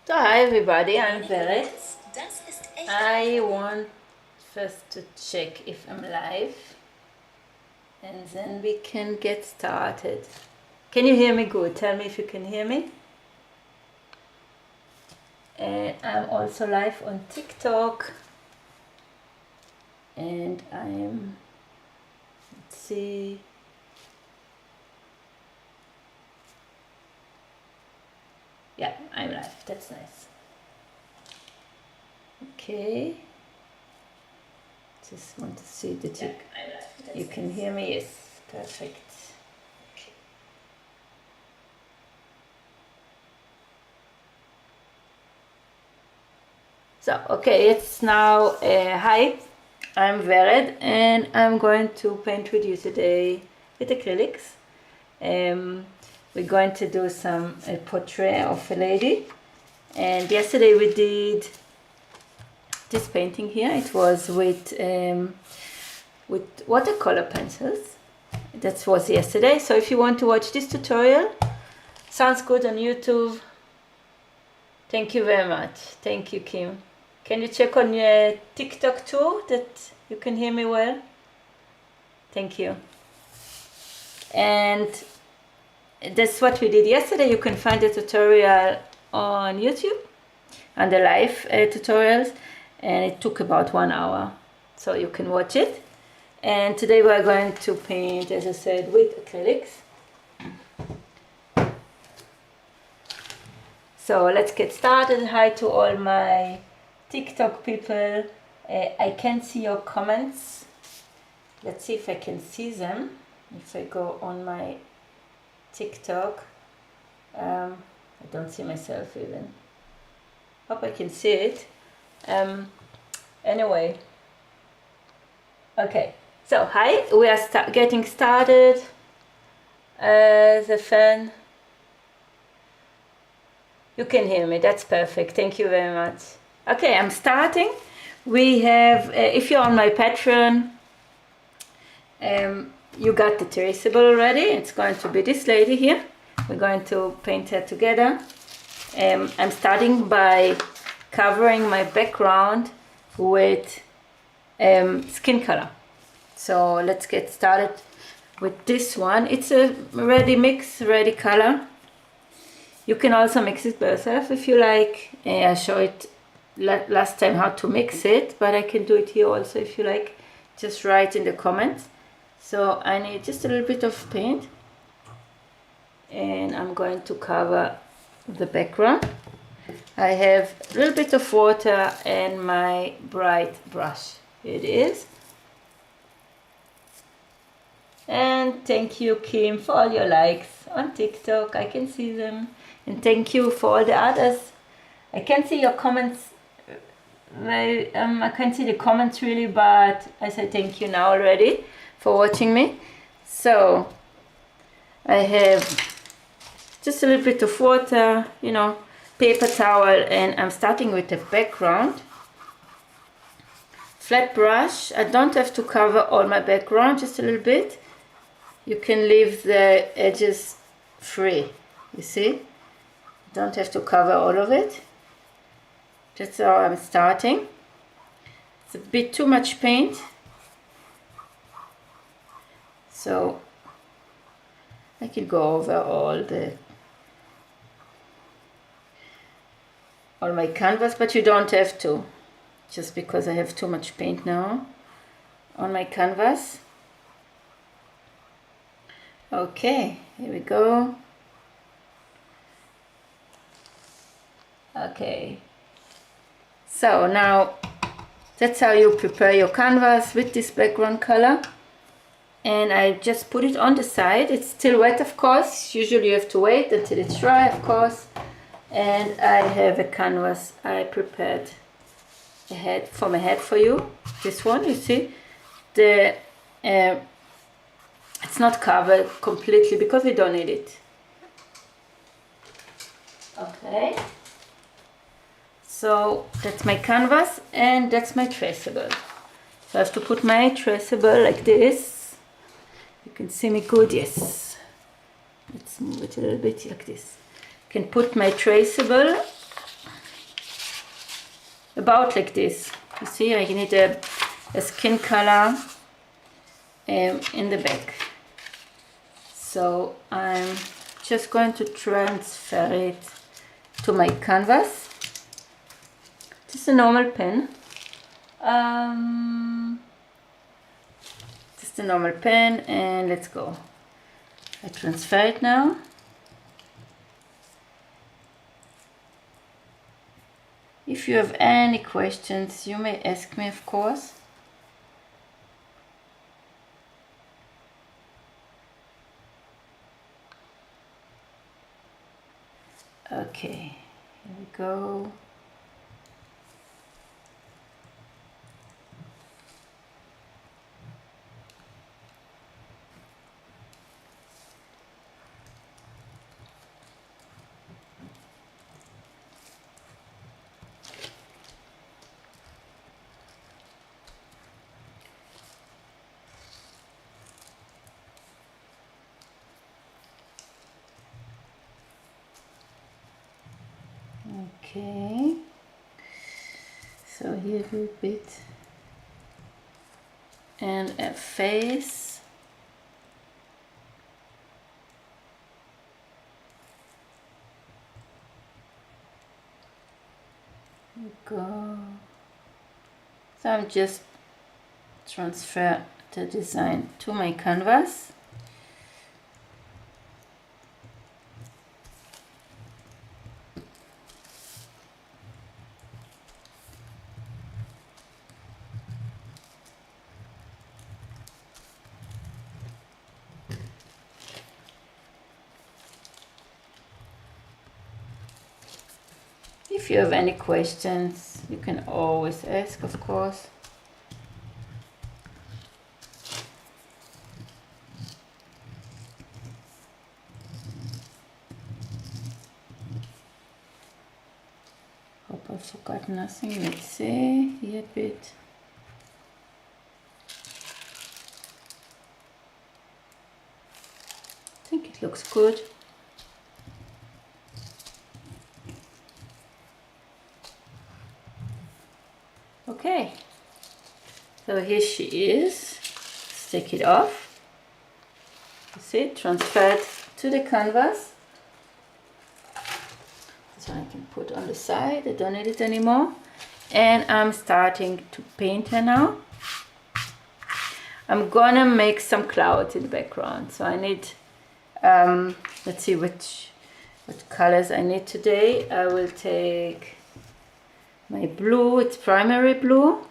So hi everybody, I'm Vered. I want first to check if I'm live and then we can get started. Can you hear me good? Tell me if you can hear me. And I'm also live on TikTok and I'm, let's see, yeah, I'm live, that's nice. Okay, just want to see that you can hear me. Yes, perfect. So, okay, it's now, hi, I'm Vered and I'm going to paint with you today with acrylics. We're going to do a portrait of a lady, and yesterday we did this painting here. It was with watercolor pencils. That was yesterday. So if you want to watch this tutorial, sounds good on YouTube. Thank you very much. Thank you, Kim. Can you check on your TikTok too, that you can hear me well? Thank you. And that's what we did yesterday. You can find the tutorial on YouTube and the live tutorials, and it took about 1 hour, so you can watch it. And today we're going to paint, as I said, with acrylics. So let's get started. Hi to all my TikTok people. I can see your comments. Let's see if I can see them. If I go on my TikTok, I don't see myself even. Hope I can see it. Anyway, okay. So hi, we are getting started. The fan. You can hear me. That's perfect. Thank you very much. Okay, I'm starting. We have, if you're on my Patreon, you got the traceable already. It's going to be this lady here. We're going to paint her together. I'm starting by covering my background with skin color. So let's get started with this one. It's a ready mix, ready color. You can also mix it by yourself if you like. I showed it last time how to mix it, but I can do it here also if you like. Just write in the comments. So I need just a little bit of paint, and I'm going to cover the background. I have a little bit of water and my bright brush. Here it is. And thank you, Kim, for all your likes on TikTok. I can see them. And thank you for all the others. I can't see your comments. I can't see the comments really, but I say thank you now already for watching me. So I have just a little bit of water, you know, paper towel, and I'm starting with the background. Flat brush. I don't have to cover all my background, just a little bit. You can leave the edges free, you see? Don't have to cover all of it. That's how I'm starting. It's a bit too much paint, so I can go over all my canvas, but you don't have to, just because I have too much paint now on my canvas. Okay, here we go. Okay, so now that's how you prepare your canvas with this background color. And I just put it on the side. It's still wet, of course. Usually you have to wait until it's dry, of course. And I have a canvas I prepared ahead for you. This one, you see, it's not covered completely because we don't need it. Okay. So that's my canvas and that's my traceable. So I have to put my traceable like this. You can see me good, yes. Let's move it a little bit like this. I can put my traceable about like this. You see, I need a skin color in the back. So I'm just going to transfer it to my canvas. Just a normal pen. Just a normal pen, and let's go. I transfer it now. If you have any questions, you may ask me, of course. Okay, here we go. Okay, so here a little bit, and a face. Here we go. So I'm just transfer the design to my canvas. If you have any questions, you can always ask, of course. Hope I forgot nothing. Let's see here a bit. I think it looks good. Okay, so here she is. Let's take it off. You see, transferred to the canvas. So I can put on the side. I don't need it anymore. And I'm starting to paint her now. I'm gonna make some clouds in the background. So I need, let's see what colors I need today. I will take my blue, it's primary blue.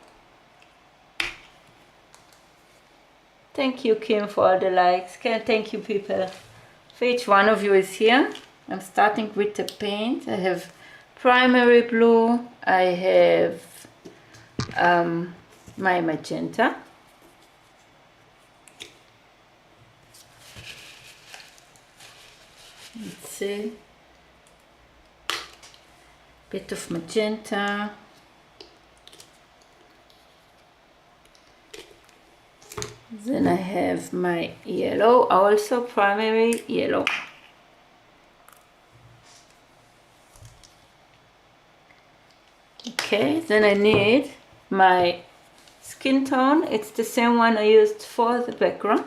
Thank you, Kim, for all the likes. Thank you, people. For each one of you is here. I'm starting with the paint. I have primary blue. I have my magenta. Let's see. Bit of magenta. Then I have my yellow, also primary yellow. Okay, then I need my skin tone. It's the same one I used for the background.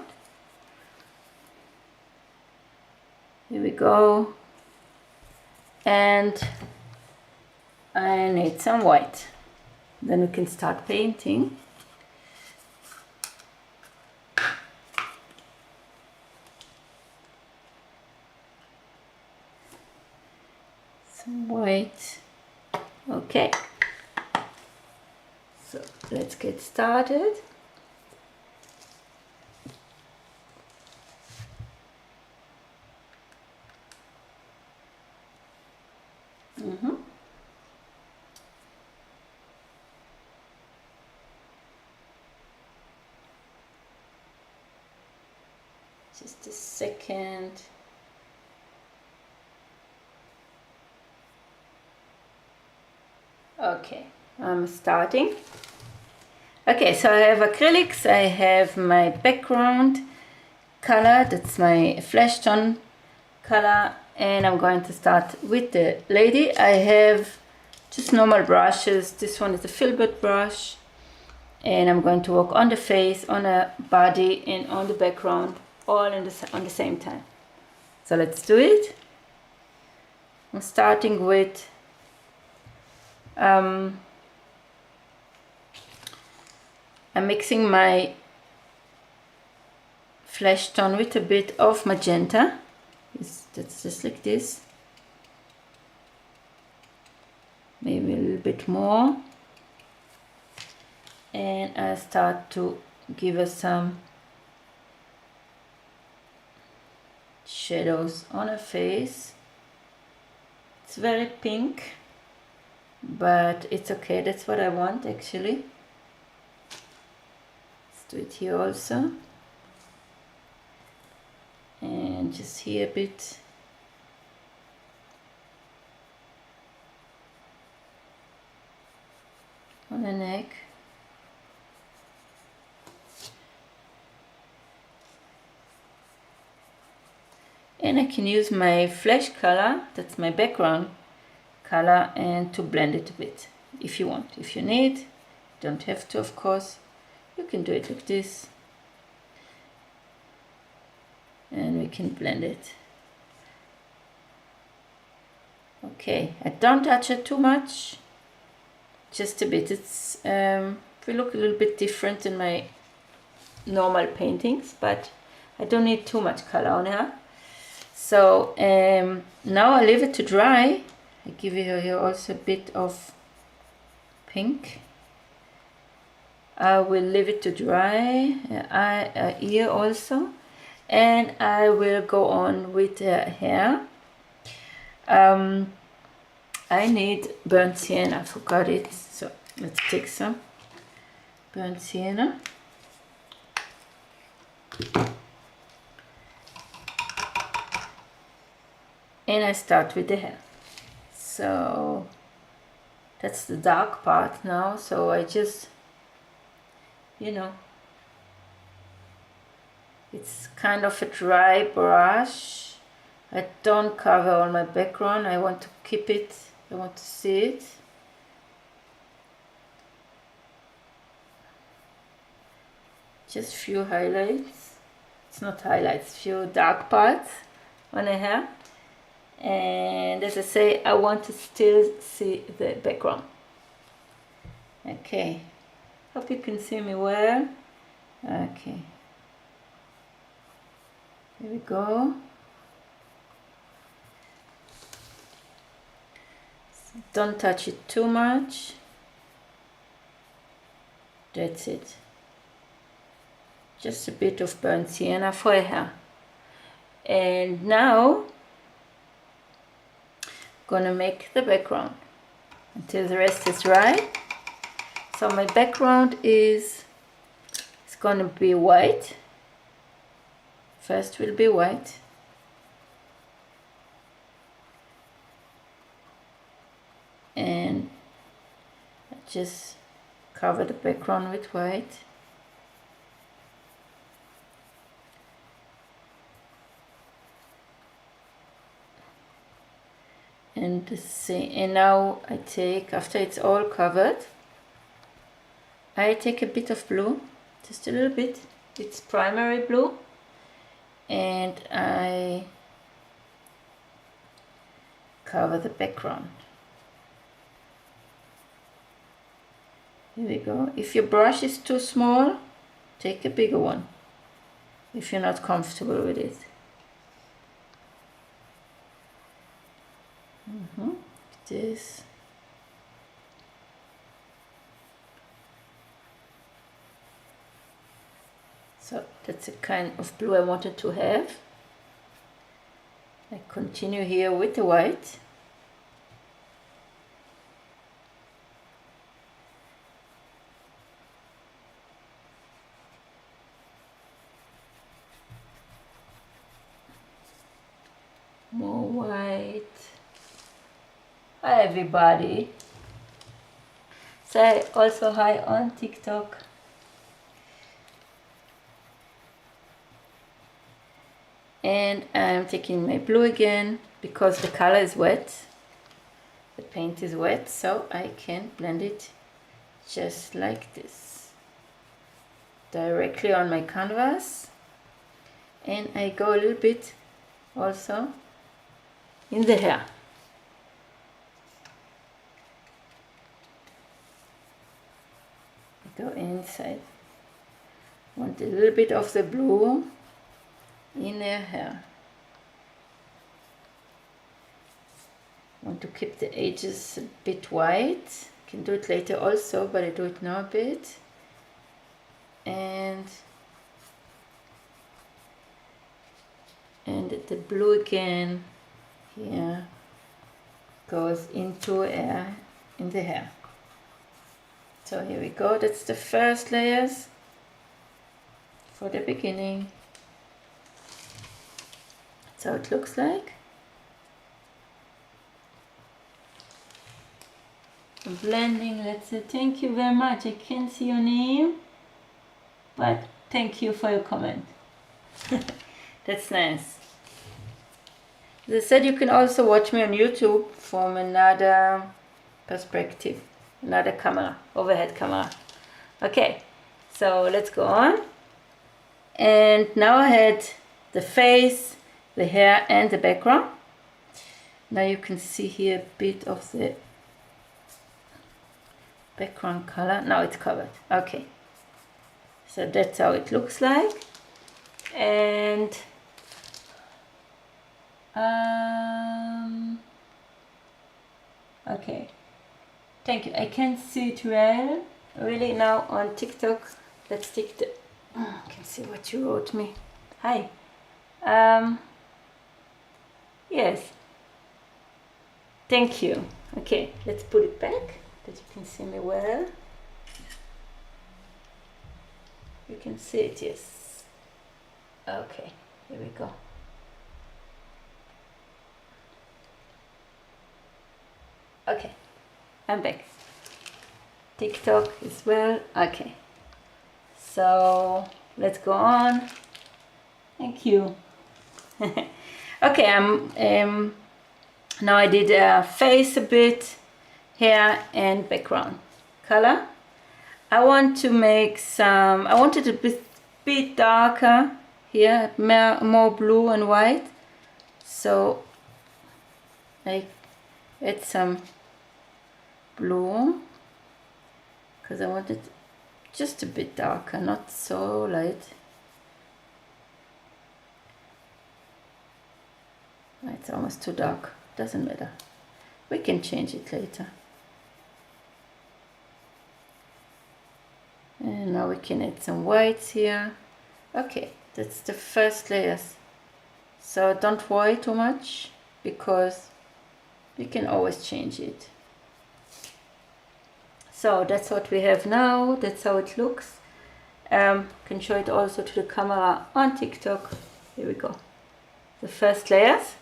Here we go. And I need some white. Then we can start painting. Some white. Okay. So let's get started. Just a second. Okay, I'm starting. Okay, so I have acrylics, I have my background color, that's my flesh tone color, and I'm going to start with the lady. I have just normal brushes. This one is a filbert brush, and I'm going to work on the face, on the body, and on the background, all on the same time. So let's do it. I'm starting with I'm mixing my flesh tone with a bit of magenta. That's just like this. Maybe a little bit more. And I start to give us some shadows on her face. It's very pink, but it's okay. That's what I want actually. Let's do it here also. And just here a bit. On the neck. And I can use my flesh color, that's my background color, and to blend it a bit if you want. If you need, don't have to, of course. You can do it like this. And we can blend it. Okay, I don't touch it too much. Just a bit. It's will look a little bit different in my normal paintings, but I don't need too much color on her. So now I leave it to dry. I give you here also a bit of pink. I will leave it to dry here also, and I will go on with the hair. I need burnt sienna. I forgot it, so let's take some burnt sienna. And I start with the hair. So that's the dark part now. So I just, you know, it's kind of a dry brush. I don't cover all my background. I want to keep it. I want to see it. Just few highlights. It's not highlights, few dark parts on the hair. And as I say, I want to still see the background. Okay, hope you can see me well. Okay, here we go. So don't touch it too much. That's it. Just a bit of burnt sienna for her hair. And now gonna make the background until the rest is dry. So my background is gonna be white. First will be white. And I just cover the background with white. And now I take, after it's all covered, I take a bit of blue, just a little bit. It's primary blue, and I cover the background. Here we go. If your brush is too small, take a bigger one if you're not comfortable with it. This. So that's the kind of blue I wanted to have. I continue here with the white. More white. Hi everybody. Say also hi on TikTok. And I'm taking my blue again because the color is wet. But paint is wet, so I can blend it just like this, directly on my canvas. And I go a little bit also in the hair. I go inside. Want a little bit of the blue in her hair. Want to keep the edges a bit white. Can do it later also, but I do it now a bit. And the blue again here goes into air in the hair. So here we go. That's the first layers for the beginning. So it looks like. Blending, let's say thank you very much. I can't see your name, but thank you for your comment. That's nice. As I said, you can also watch me on YouTube from another perspective, another camera, overhead camera. Okay, so let's go on. And now I had the face, the hair and the background. Now you can see here a bit of the background color. Now it's covered. Okay, so that's how it looks like. And okay, thank you. I can't see it well really now on TikTok. Let's take the I can see what you wrote me. Hi. Yes, thank you. Okay, let's put it back that you can see me well. You can see it, yes. Okay, here we go. Okay, I'm back. TikTok as well. Okay, so let's go on. Thank you. Okay, now I did face a bit, hair and background color. I want to make some, I want it a bit darker here, more blue and white. So I add some blue because I want it just a bit darker, not so light. It's almost too dark, doesn't matter. We can change it later. And now we can add some whites here. Okay, that's the first layers. So don't worry too much because you can always change it. So that's what we have now. That's how it looks. Can show it also to the camera on TikTok. Here we go. The first layers.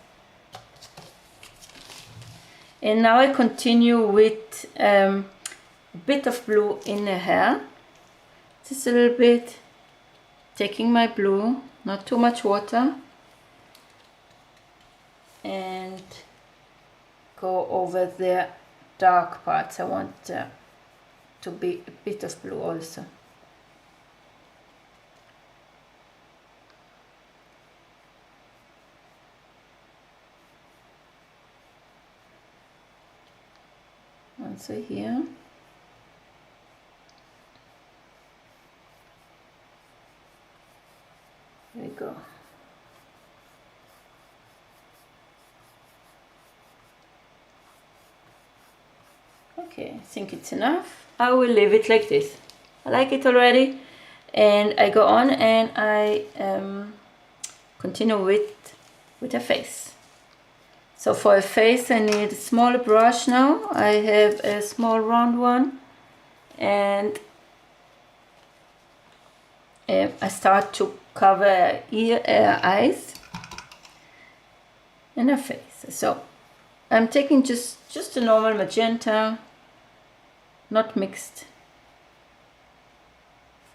And now I continue with a bit of blue in the hair. Just a little bit. Taking my blue, not too much water. And go over the dark parts. I want to be a bit of blue also. Also here. There we go. Okay, I think it's enough. I will leave it like this. I like it already. And I go on and I continue with a face. So for a face I need a smaller brush now. I have a small round one. And I start to cover eyes and a face. So I'm taking just a normal magenta, not mixed,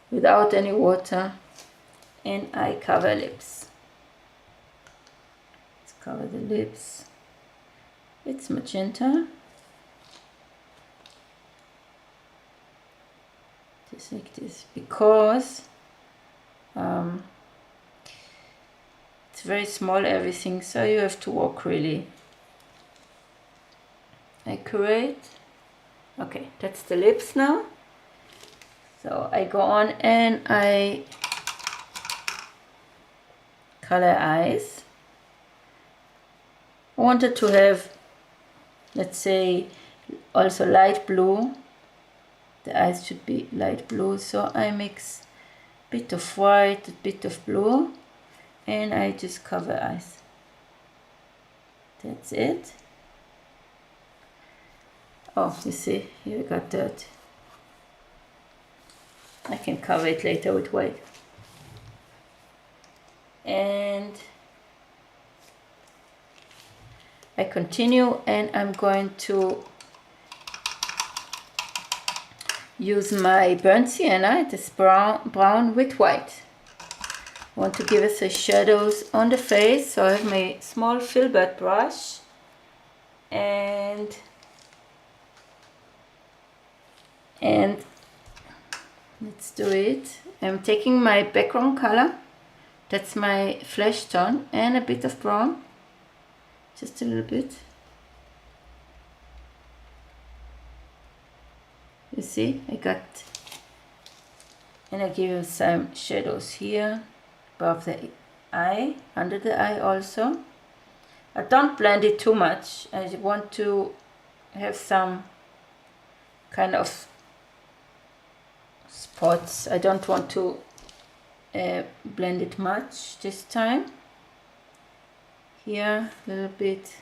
without any water, and I cover lips. Let's cover the lips. It's magenta, just like this, because it's very small everything, so you have to work really accurate. Okay, that's the lips now. So I go on and I color eyes. I wanted to have, let's say, also light blue. The eyes should be light blue, so I mix a bit of white, a bit of blue, and I just cover eyes. That's it. Oh, you see, here we got dirt. I can cover it later with white. And I continue, and I'm going to use my burnt sienna, this brown with white. I want to give us a shadows on the face, so I have my small filbert brush, and let's do it. I'm taking my background color, that's my flesh tone, and a bit of brown, just a little bit. You see, I got, and I give you some shadows here above the eye, under the eye also. I don't blend it too much. I want to have some kind of spots. I don't want to blend it much this time. Here a little bit,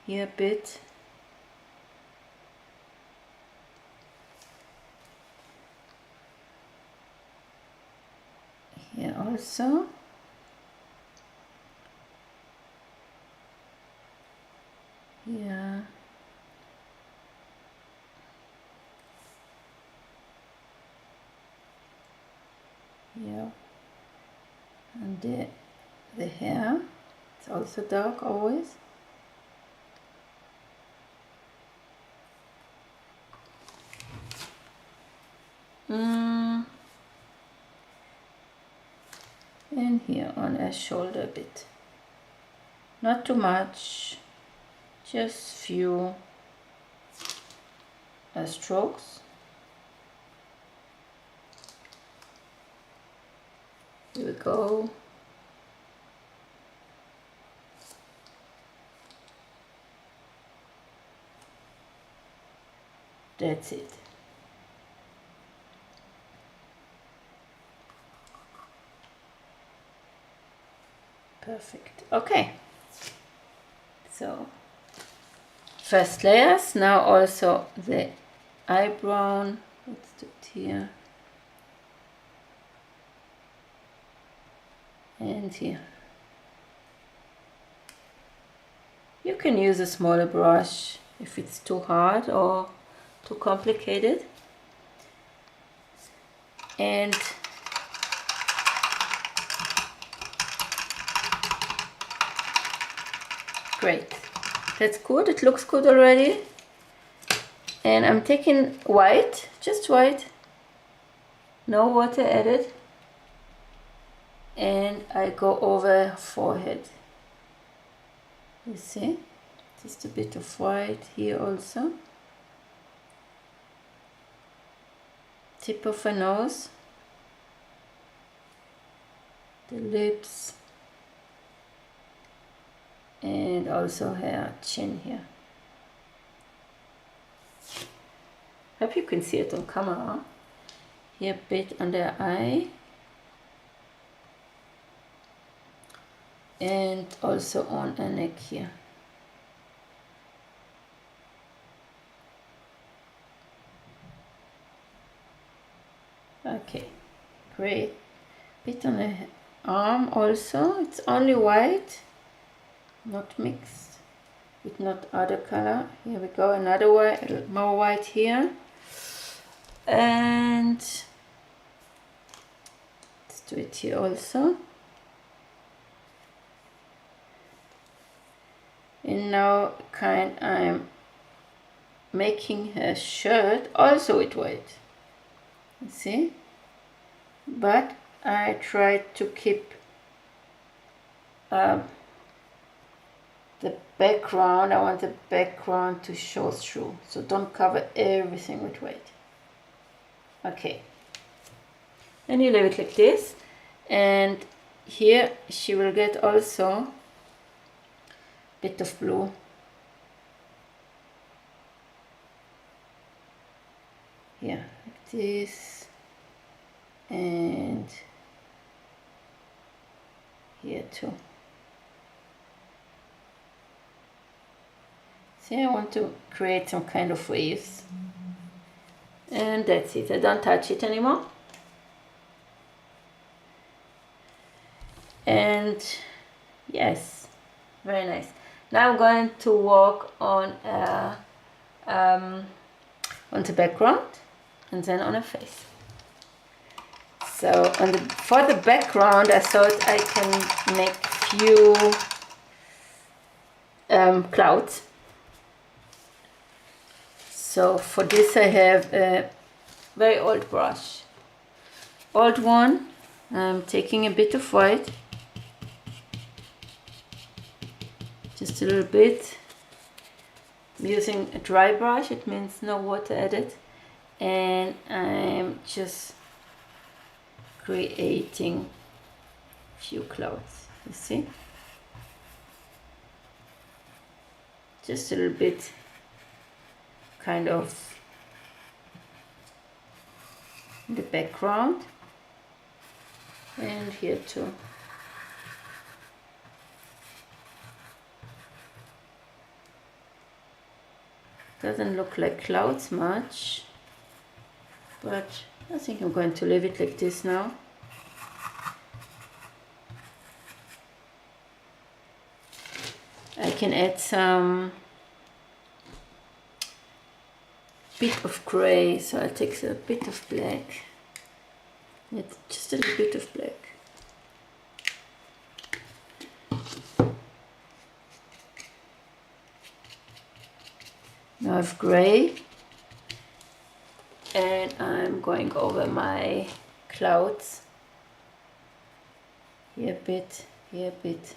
here a bit. Here also. Here. Here. And the hair, it's also dark always. And here on her shoulder a bit. Not too much, just few strokes. Here we go. That's it. Perfect. Okay. So first layers, now also the eyebrow. Let's do it here. And here. You can use a smaller brush if it's too hard or too complicated. And great, that's good, it looks good already. And I'm taking white, just white, no water added, and I go over forehead. You see, just a bit of white here also. Tip of a nose, the lips, and also her chin here. Hope you can see it on camera. Here a bit under eye, and also on her neck here. Okay, great. Bit on the arm also. It's only white, not mixed with not other color. Here we go, another white, more white here. And let's do it here also. And now I'm making her shirt also with white. You see? But I try to keep the background. I want the background to show through, so don't cover everything with white. Okay, and you leave it like this, and here she will get also a bit of blue. Here, like this, and here too. See, I want to create some kind of waves. And that's it. I don't touch it anymore. And yes, very nice. Now I'm going to work on the background and then on a face. So for the background, I thought I can make few clouds. So for this I have a very old brush. Old one. I'm taking a bit of white. Just a little bit. I'm using a dry brush, it means no water added. And I'm just creating a few clouds, you see? Just a little bit, kind of in the background. And here too. Doesn't look like clouds much, but I think I'm going to leave it like this now. I can add some bit of gray, so I'll take a bit of black. Just a little bit of black. Now I have gray, and I'm going over my clouds. Here a bit, here a bit.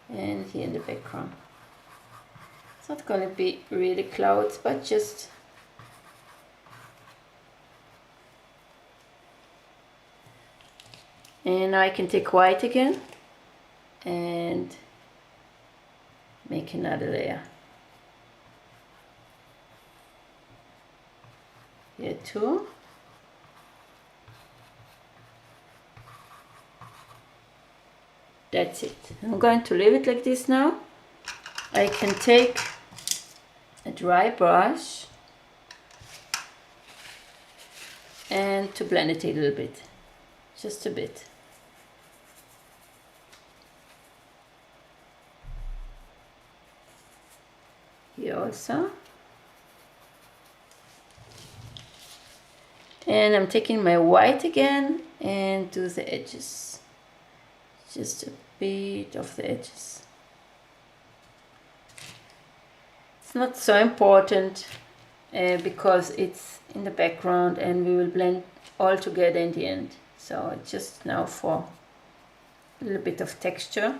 And here in the background. It's not going to be really clouds, but just and now I can take white again and make another layer. Here too. That's it. I'm going to leave it like this now. I can take a dry brush and to blend it a little bit, just a bit. Here also. And I'm taking my white again and do the edges. Just a bit of the edges. It's not so important because it's in the background and we will blend all together in the end. So just now for a little bit of texture.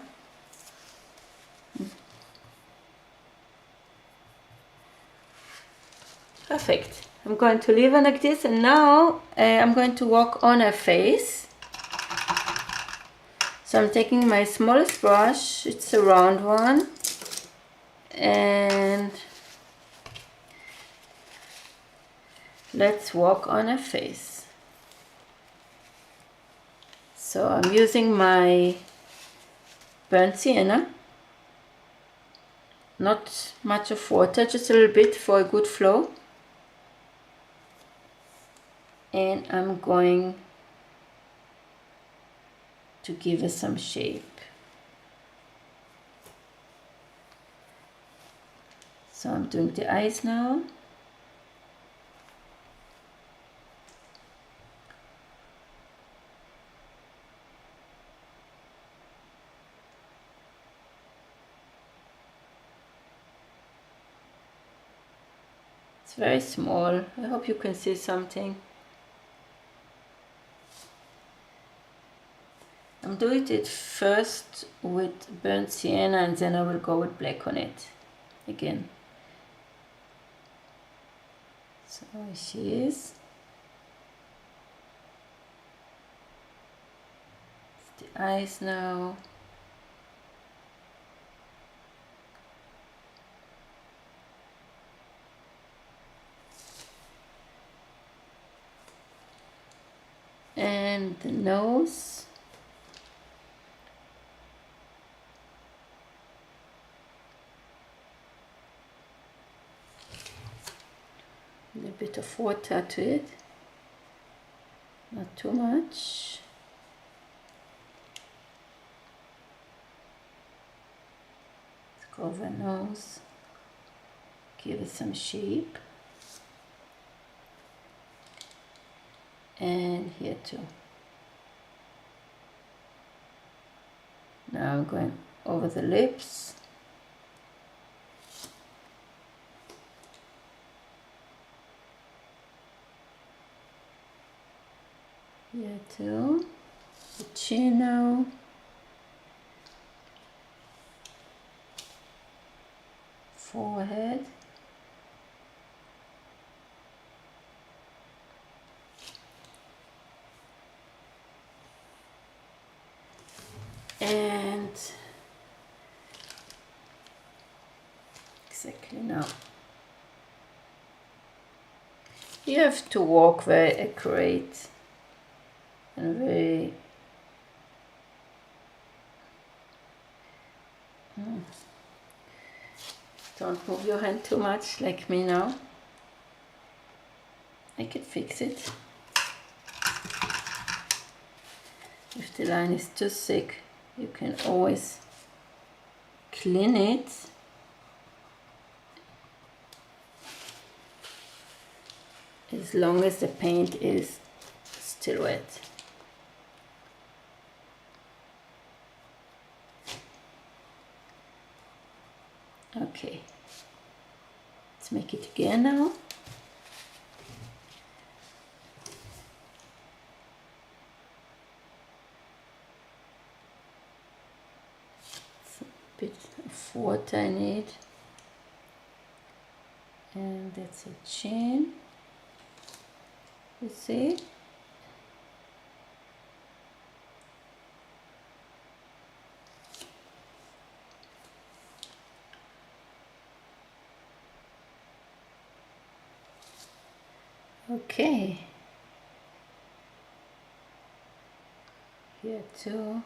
Perfect. I'm going to leave it like this, and now I'm going to work on a face. So I'm taking my smallest brush, it's a round one, and let's work on a face. So I'm using my burnt sienna, not much of water, just a little bit for a good flow. And I'm going to give it some shape. So I'm doing the eyes now. It's very small. I hope you can see something. I'm doing it first with burnt sienna and then I will go with black on it again. So here she is. It's the eyes now. And the nose. A little bit of water to it, not too much. Let's go over nose, give it some shape. And here too. Now I'm going over the lips. Here too. The chin now. Forehead. And exactly now. You have to walk very accurate and very don't move your hand too much like me now. I can fix it. If the line is too thick, you can always clean it. As long as the paint is still wet. Okay, let's make it again now. A bit of water I need. And that's a chin. You see? Okay. Here too.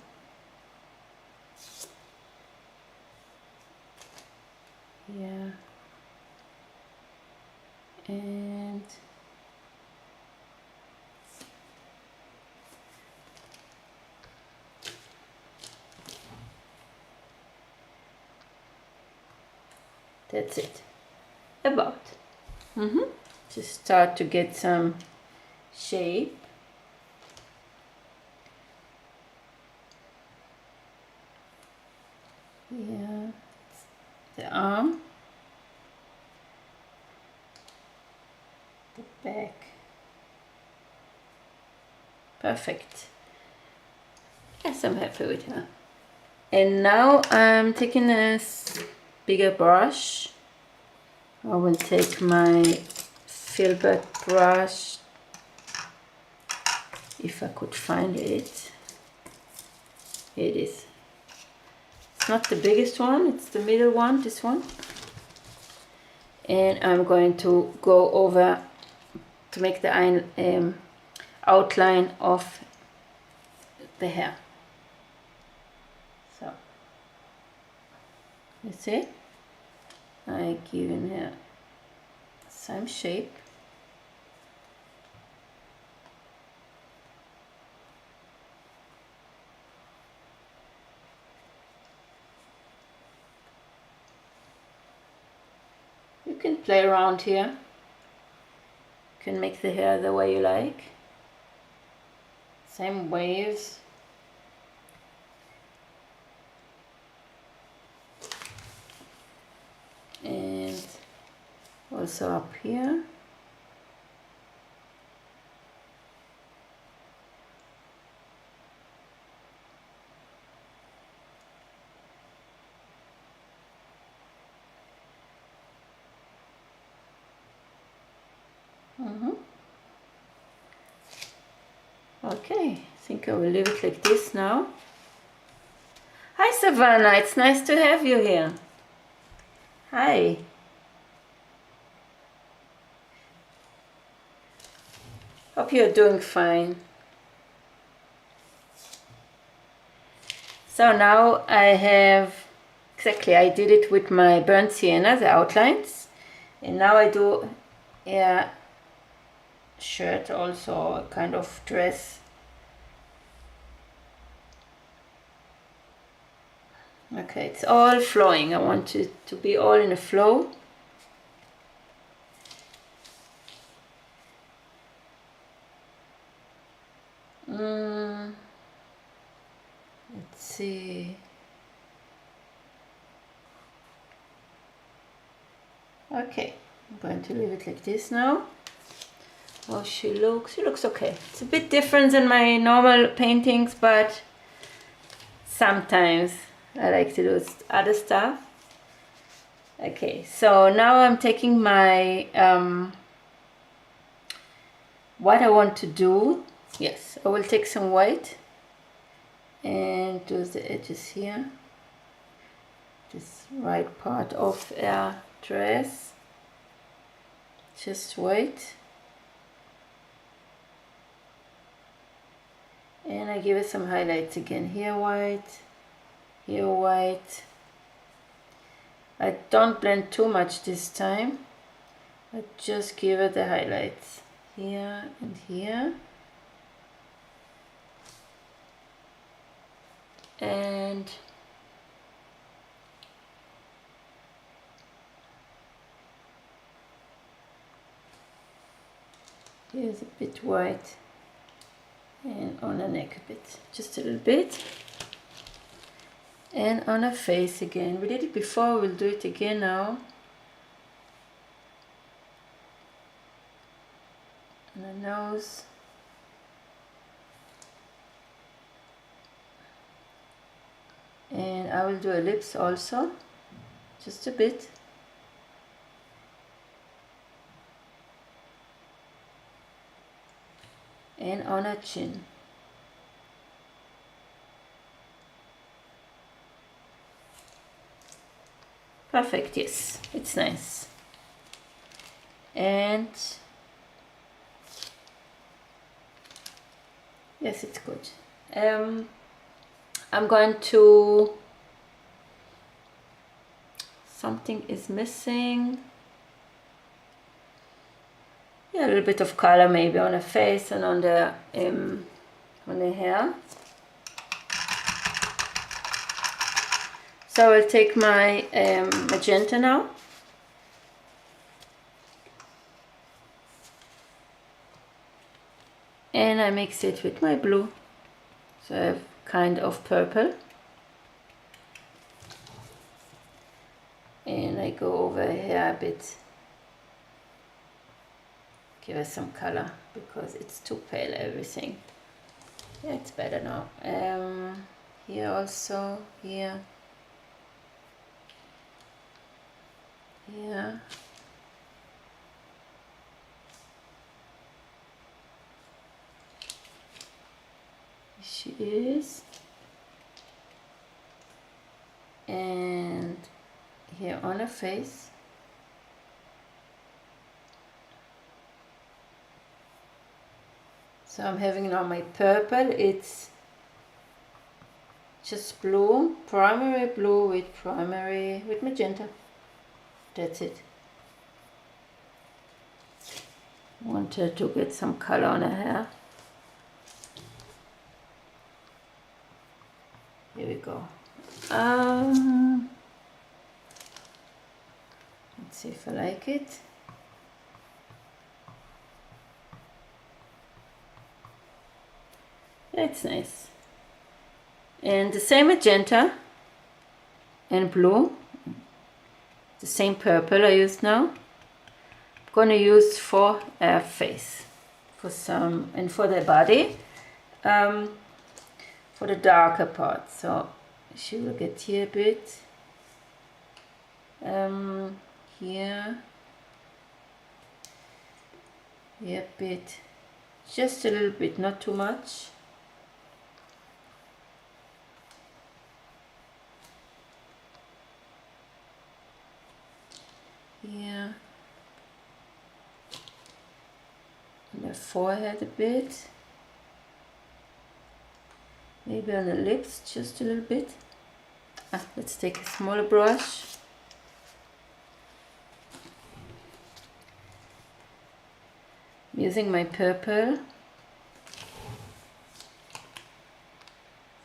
Yeah. And that's it. About. Just start to get some shape. Yeah, the arm, the back. Perfect. Yes, I'm happy with her. And now I'm taking a bigger brush. I will take my filbert brush, if I could find it. Here it is. It's not the biggest one, it's the middle one, this one. And I'm going to go over to make the outline of the hair. So, you see? I give him here some shape. You can play around here. You can make the hair the way you like. Same waves. And also up here. Okay, I think I will leave it like this now. Hi Savannah, it's nice to have you here. Hi. Hope you're doing fine. So now I have, exactly, I did it with my burnt sienna, the outlines. And now I do a shirt, also a kind of dress. Okay, it's all flowing. I want it to be all in a flow. Let's see. Okay, I'm going to leave it like this now. Oh, she looks okay. It's a bit different than my normal paintings, but sometimes I like to do other stuff. Okay, so now I'm taking my what I want to do. Yes, I will take some white and do the edges here, this right part of a dress, just white, and I give it some highlights again. Here white, here white. I don't blend too much this time, I just give it the highlights here and here. And here's a bit white, and on the neck a bit, just a little bit, and on her face again. We did it before, we'll do it again now. On the nose. And I will do a lips also, just a bit. And on her chin. Perfect, yes, it's nice. And yes, it's good. I'm going to, something is missing. Yeah, a little bit of color maybe on the face and on the hair. So I'll take my magenta now. And I mix it with my blue. So I have kind of purple. And I go over here a bit. Give us some color because it's too pale everything. Yeah, it's better now. Here also, here. Here. She is. And here on her face. So I'm having now my purple, it's just blue, primary blue with magenta. That's it. Wanted to get some color on her hair. Here we go. Let's see if I like it. That's nice. And the same magenta and blue, the same purple I used now. going to use for her face, for some, and for the body, for the darker part. So she will get here a bit, here a bit, just a little bit, not too much. Here, on the forehead a bit, maybe on the lips just a little bit. Let's take a smaller brush. I'm using my purple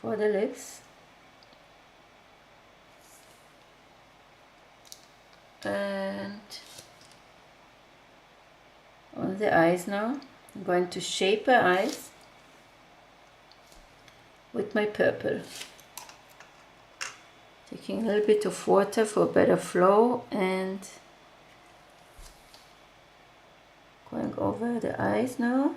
for the lips. And on the eyes now, I'm going to shape her eyes with my purple. Taking a little bit of water for better flow and going over the eyes now.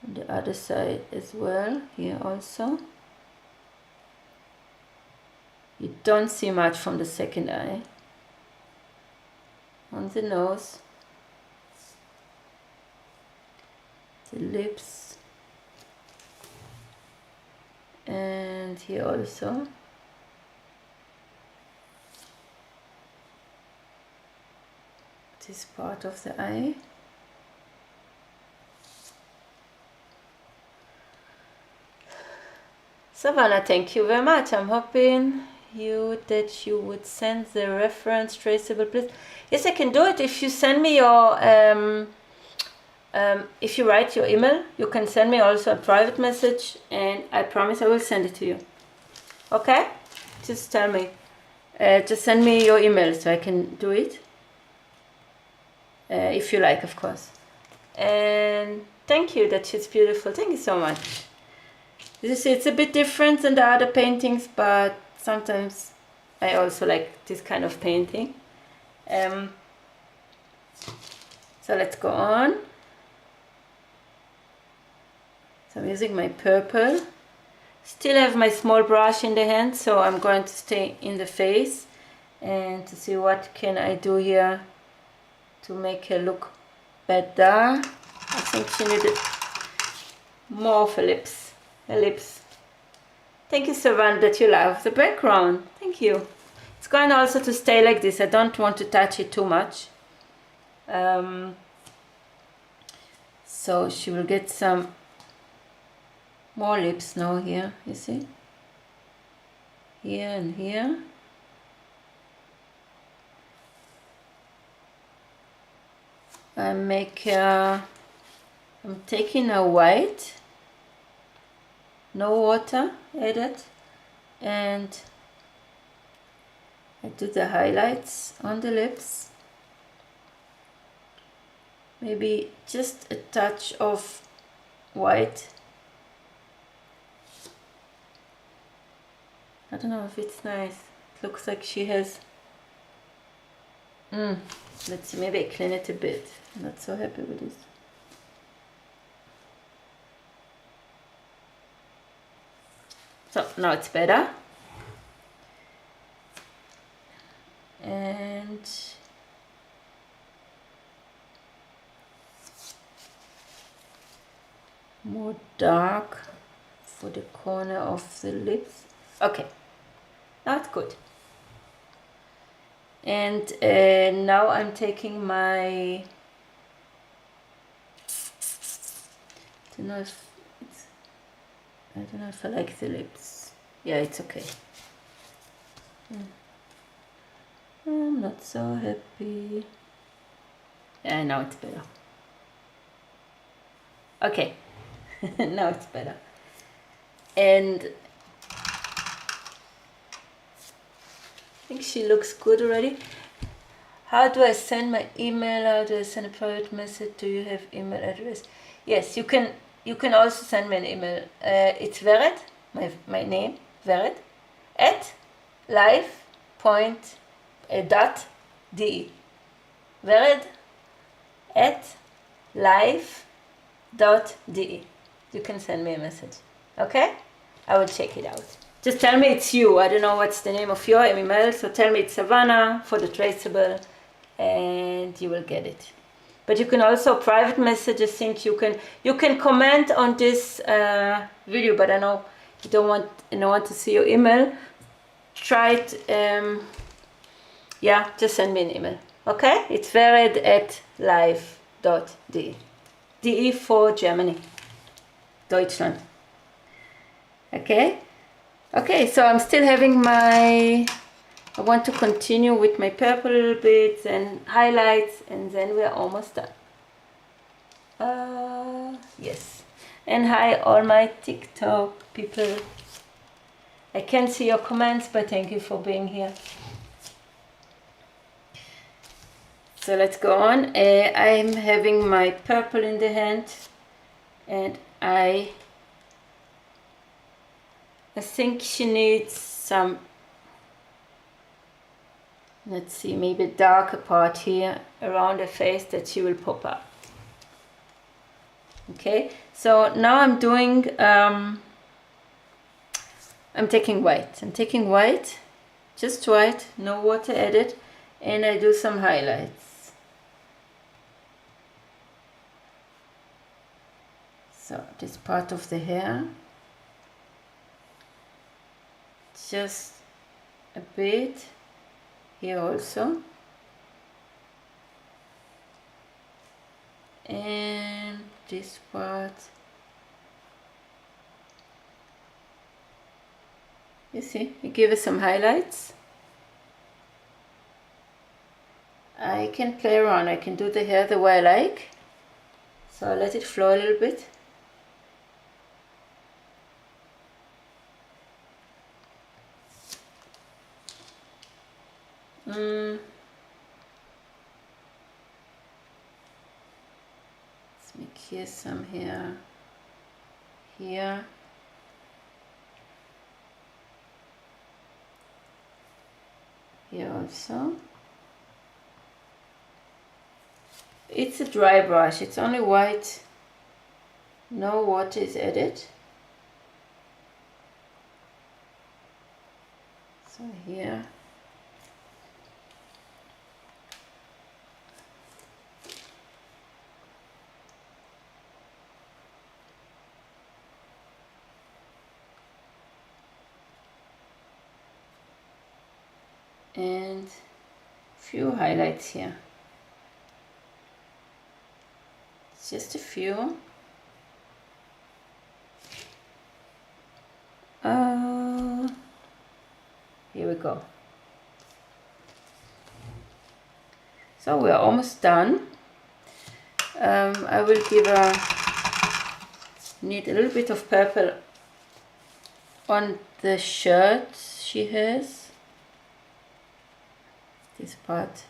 On the other side as well, here also. You don't see much from the second eye. On the nose, the lips, and here also. This part of the eye. Savannah, thank you very much. I'm hoping that you would send the reference traceable, please. Yes, I can do it. If you send me your if you write your email, you can send me also a private message, and I promise I will send it to you. Okay, just tell me, just send me your email so I can do it, if you like, of course. And thank you, that she's beautiful. Thank you so much. You see, it's a bit different than the other paintings, but sometimes I also like this kind of painting. So let's go on. So I'm using my purple. Still have my small brush in the hand, so I'm going to stay in the face and to see what can I do here to make her look better. I think she needed more of her lips. Thank you, Savannah, that you love the background. Thank you. It's going also to stay like this. I don't want to touch it too much. So she will get some more lips now here, you see? Here and here. I'm taking a white, no water added, and I do the highlights on the lips. Maybe just a touch of white. I don't know if it's nice. It looks like she has... Let's see, maybe I clean it a bit. I'm not so happy with this. So now it's better. And more dark for the corner of the lips. Okay, now it's good. And now I'm taking my... I don't know if I like the lips. Yeah, it's okay. I'm not so happy. Yeah, now it's better. Okay, now it's better. And I think she looks good already. How do I send my email? How do I send a private message? Do you have email address? Yes, you can also send me an email. It's Vered, my name, Vered, @ point dot de. vered@live.de. You can send me a message. Okay? I will check it out. Just tell me it's you. I don't know what's the name of your email, so tell me it's Savannah for the traceable, and you will get it. But you can also private message. I think you can comment on this video, but I know you don't want to see your email. Try it. Yeah, just send me an email. Okay? It's vered@live.de. DE for Germany, Deutschland. Okay? Okay, so I'm still having I want to continue with my purple little bits and highlights, and then we're almost done. Yes. And hi all my TikTok people. I can't see your comments, but thank you for being here. So let's go on. I'm having my purple in the hand, and I think she needs some, let's see, maybe darker part here around her face that she will pop up. Okay, so now I'm doing, I'm taking white. I'm taking white, just white, no water added, and I do some highlights. So this part of the hair, just a bit here also, and this part, you see, you give it some highlights. I can play around, I can do the hair the way I like, so I'll let it flow a little bit. Let's make here some hair, here, here also. It's a dry brush, it's only white, no water is added. So here. And few highlights here, just a few. Here we go. So we are almost done. I will need a little bit of purple on the shirt she has. This part.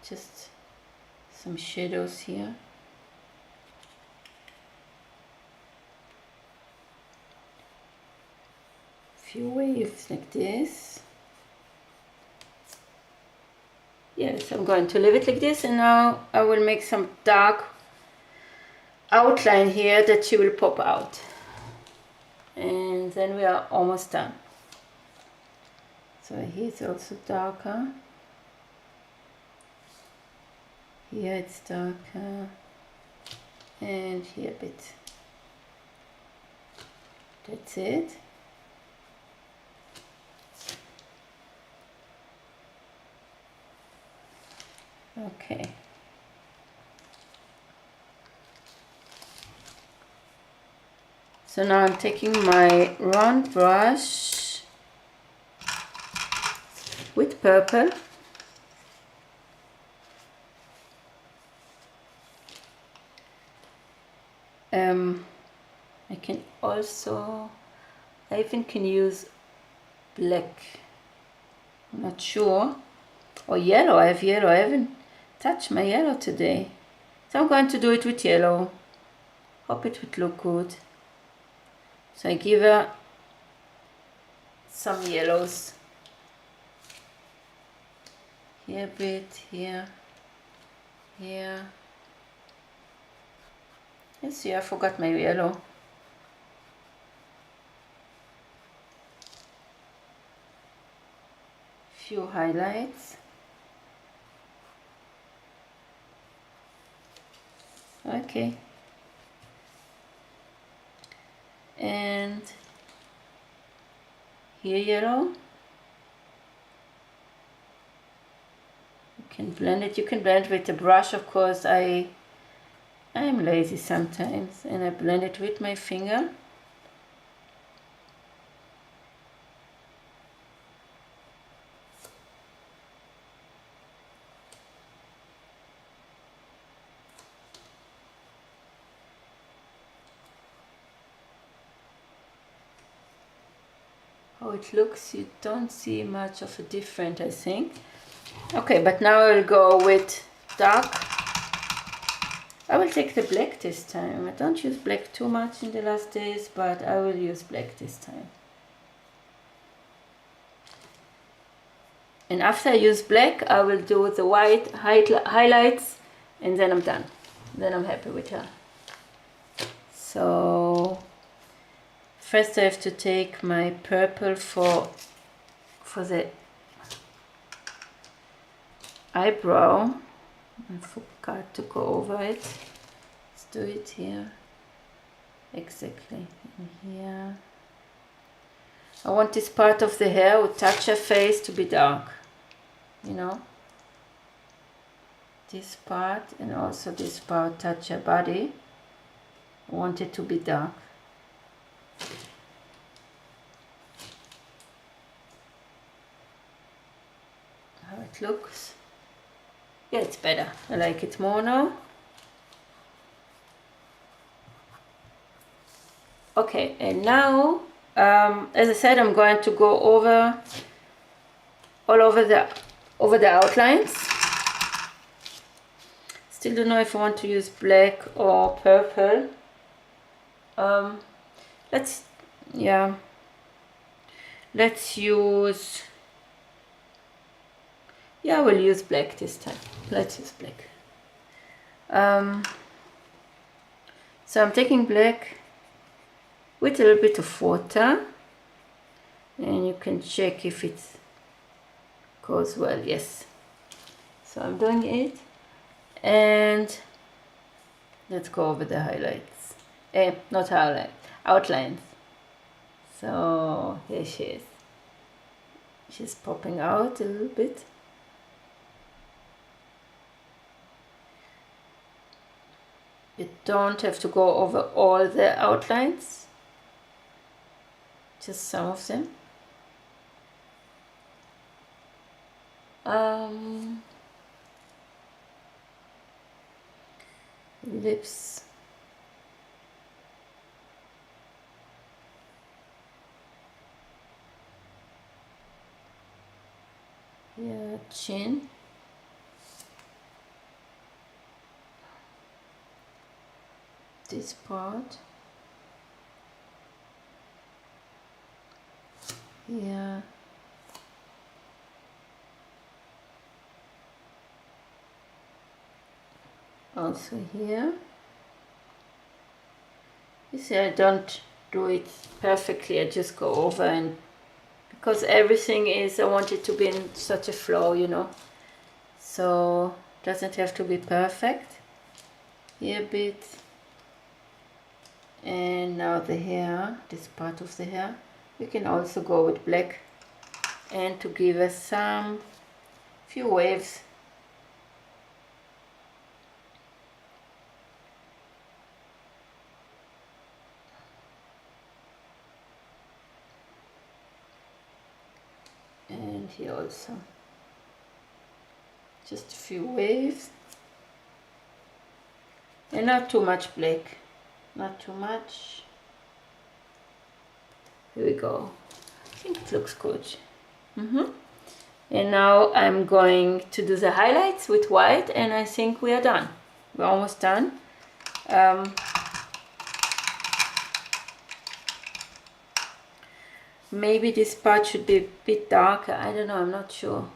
Just some shadows here. Few waves like this. Yes, I'm going to leave it like this, and now I will make some dark outline here that she will pop out. And then we are almost done. So here it's also darker. Here it's darker. And here a bit. That's it. Okay. So now I'm taking my round brush with purple. I can also, I even can use black, I'm not sure, or yellow. I have yellow, I haven't touched my yellow today. So I'm going to do it with yellow. Hope it would look good. So I give her some yellows. Here a bit, here, here. Let's see, I forgot my yellow. Few highlights. Okay. And here yellow. You can blend it. You can blend with a brush, of course. I am lazy sometimes, and I blend it with my finger. How it looks, you don't see much of a difference, I think. Okay, but now I'll go with dark. I will take the black this time. I don't use black too much in the last days, but I will use black this time. And after I use black, I will do the white highlights, and then I'm done. Then I'm happy with her. So first I have to take my purple for the eyebrow. I forgot to go over it. Let's do it here. Exactly. And here. I want this part of the hair who touch her face to be dark. You know? This part and also this part touch her body. I want it to be dark. How it looks. Yeah, it's better. I like it more now. Okay, and now, as I said, I'm going to go over all over the outlines. Still don't know if I want to use black or purple. Let's use. Yeah, we'll use black this time. Let's use black. So I'm taking black with a little bit of water, and you can check if it goes well. Yes. So I'm doing it, and let's go over the highlights. Not highlights, outlines. So here she is. She's popping out a little bit. You don't have to go over all the outlines, just some of them. Lips. Yeah, chin. This part. Yeah. Also here. You see, I don't do it perfectly. I just go over, and because everything is, I want it to be in such a flow, you know. So it doesn't have to be perfect. Here a bit. And now the hair, this part of the hair, we can also go with black, and to give us some few waves. And here also, just a few waves, and not too much black. Not too much. Here we go. I think it looks good. And now I'm going to do the highlights with white, and I think we are done. We're almost done. maybe this part should be a bit darker. I don't know, I'm not sure.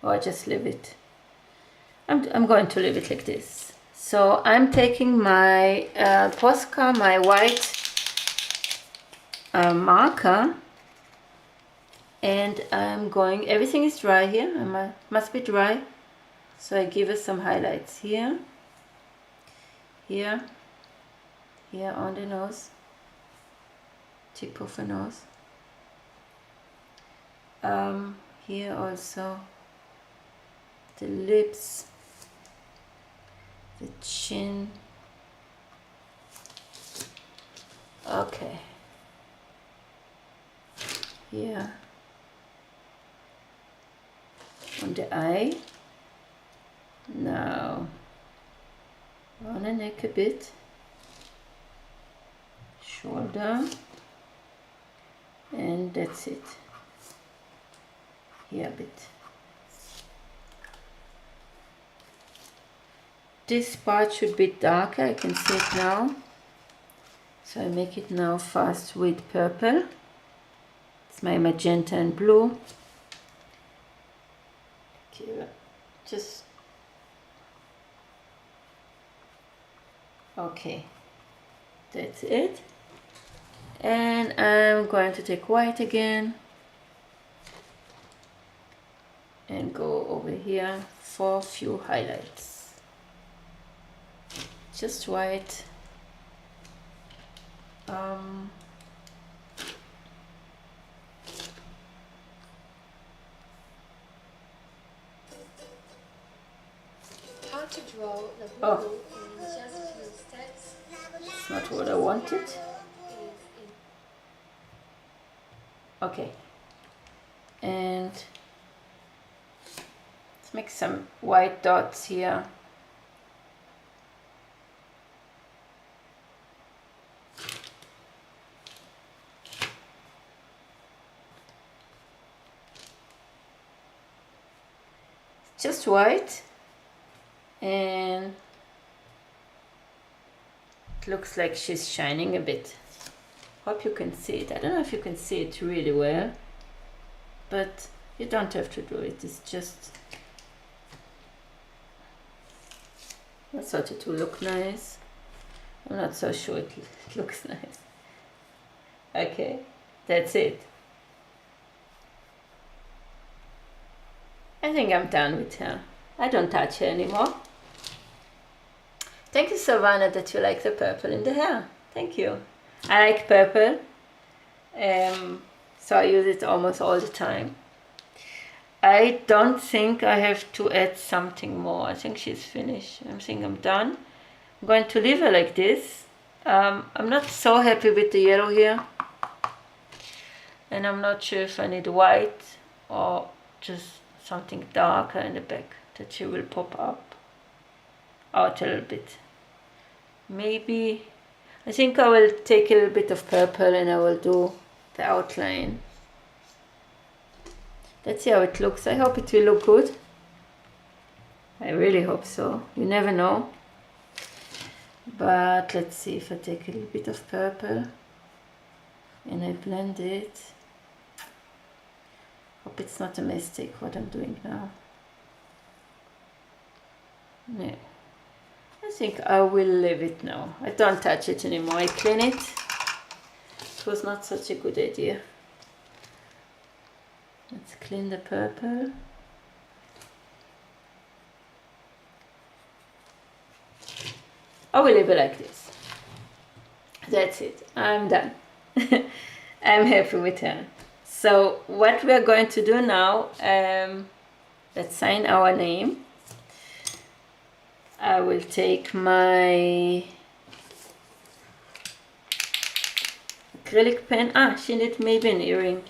Or I just leave it. I'm going to leave it like this. So I'm taking my Posca, my white marker, and I'm going, everything is dry here, must be dry. So I give us some highlights here, here, here on the nose, tip of the nose. Here also, the lips, the chin. Okay. Here. On the eye. Now on the neck a bit. Shoulder. And that's it. Here a bit. This part should be darker, I can see it now. So I make it now fast with purple. It's my magenta and blue. Okay, just okay. That's it. And I'm going to take white again and go over here for a few highlights. Just white. How to draw the blue in just a few steps. It's not what I wanted. Okay. And let's make some white dots here. Just white, and it looks like she's shining a bit. Hope you can see it. I don't know if you can see it really well, but you don't have to do it. It's just, I thought it would look nice. I'm not so sure it looks nice. Okay, that's it. I think I'm done with her. I don't touch her anymore. Thank you, Savannah, that you like the purple in the hair. Thank you. I like purple, so I use it almost all the time. I don't think I have to add something more. I think she's finished. I think I'm done. I'm going to leave her like this. I'm not so happy with the yellow here. And I'm not sure if I need white or just something darker in the back that she will pop up out a little bit. Maybe, I think I will take a little bit of purple and I will do the outline. Let's see how it looks. I hope it will look good. I really hope so. You never know. But let's see if I take a little bit of purple and I blend it. Hope it's not a mistake what I'm doing now. Yeah. I think I will leave it now. I don't touch it anymore. I clean it. It was not such a good idea. Let's clean the purple. I will leave it like this. That's it. I'm done. I'm happy with her. So what we are going to do now, let's sign our name. I will take my acrylic pen. Ah, she needs maybe an earring.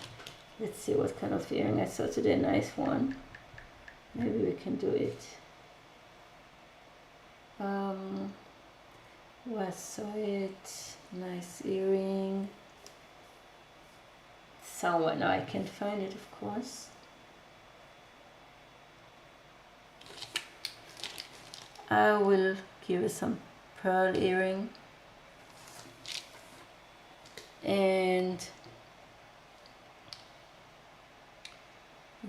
Let's see what kind of earring. I saw today a nice one. Maybe we can do it. Where saw it? Nice earring. Somewhere now I can find it, of course. I will give her some pearl earring. And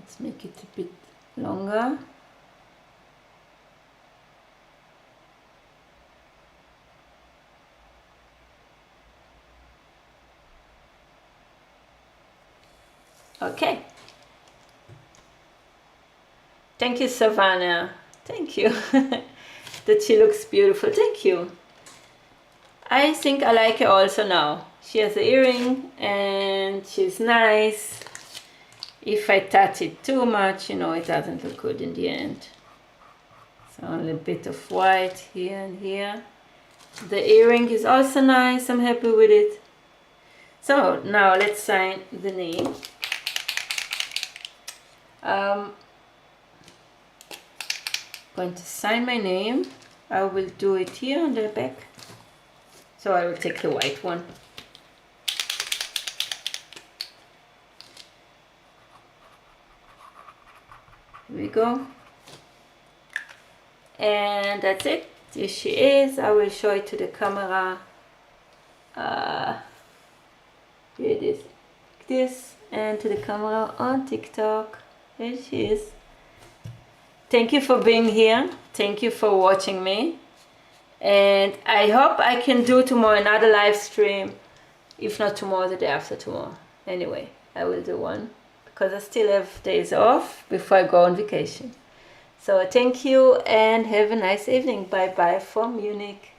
Let's make it a bit longer. Okay. Thank you, Savannah. Thank you. That she looks beautiful. Thank you. I think I like her also now. She has an earring and she's nice. If I touch it too much, you know, it doesn't look good in the end. So only a bit of white here and here. The earring is also nice. I'm happy with it. So now let's sign the name. Going to sign my name. I will do it here on the back. So I will take the white one. Here we go. And that's it. Here she is. I will show it to the camera. Here it is. Like this. And to the camera on TikTok. Here she is. Thank you for being here. Thank you for watching me. And I hope I can do tomorrow another live stream. If not tomorrow, the day after tomorrow. Anyway, I will do one. Because I still have days off before I go on vacation. So thank you and have a nice evening. Bye bye from Munich.